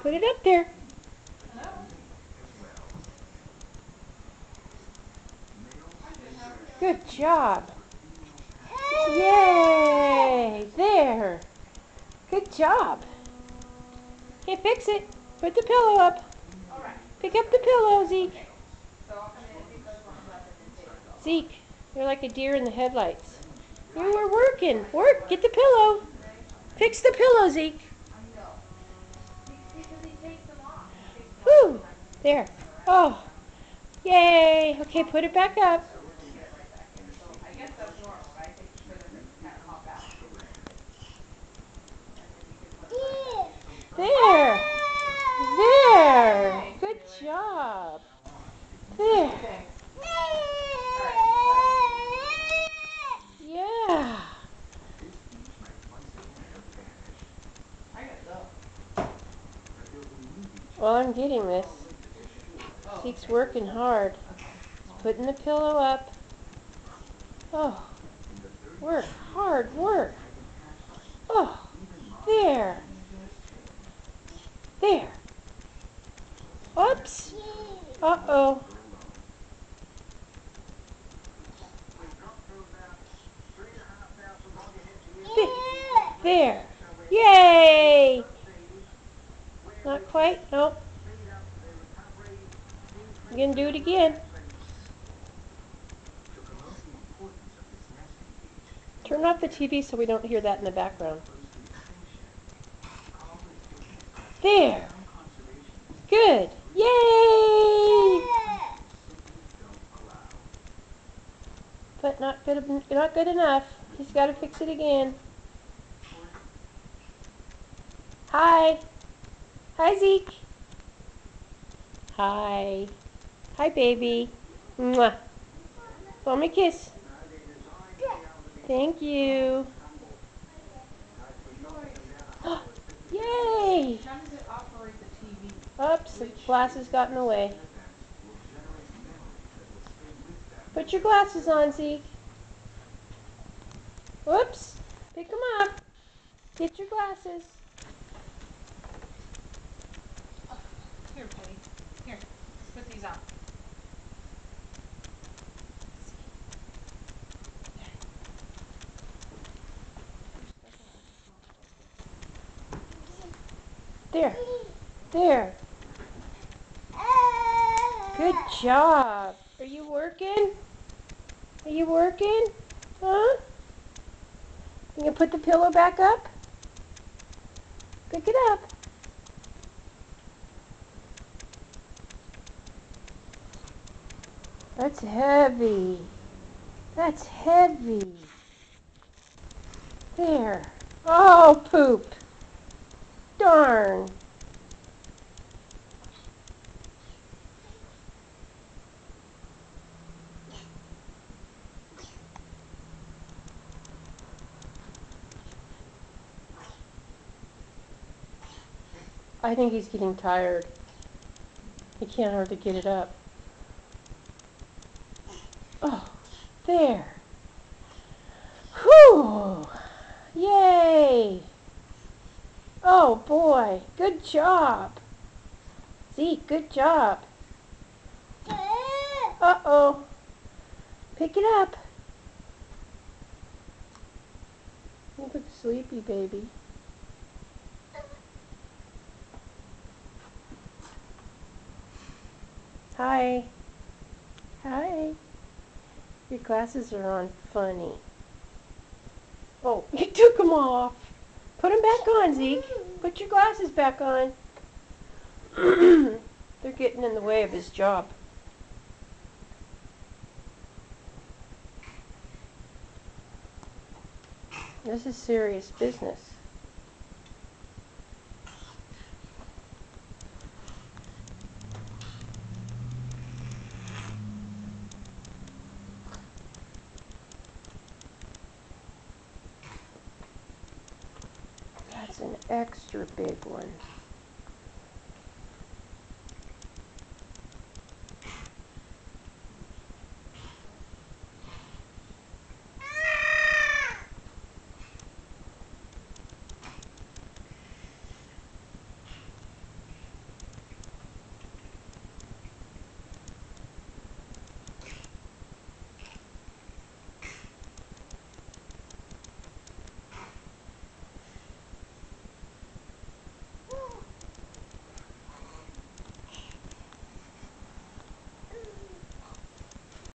Put it up there. Good job. Yay! There. Good job. Hey, fix it. Put the pillow up. Pick up the pillow, Zeke. Zeke, you're like a deer in the headlights. You were working. Work. Get the pillow. Fix the pillow, Zeke. Whew. There. Oh. Yay. Okay, put it back up. There. There. Good job. There. Yeah. Well, I'm getting this. Zeke's working hard. He's putting the pillow up. Oh. Work. Hard work. Oh. There. There. Oops. Uh-oh. There. Yay! Not quite. Nope. You can do it again. Turn off the TV so we don't hear that in the background. There. Good. Yay! But not good enough. He's got to fix it again. Hi. Hi, Zeke. Hi. Hi, baby. Mwah. Blow me a kiss. Thank you. Yay! Oops, the glasses got in the way. Put your glasses on, Zeke. Whoops. Pick them up. Get your glasses. Here, buddy. Here, let's put these on. There. There. Good job. Are you working? Are you working? Huh? You gonna put the pillow back up? Pick it up. That's heavy. That's heavy. There. Oh, poop. Darn. I think he's getting tired. He can't hardly get it up. Oh, there. Whew. Yay. Oh, boy. Good job. Zeke, good job. Uh-oh. Pick it up. Look at sleepy baby. Hi. Hi. Your glasses are on funny. Oh, you took them off. Put them back on, Zeke. Put your glasses back on. They're getting in the way of his job. This is serious business. That's an extra big one.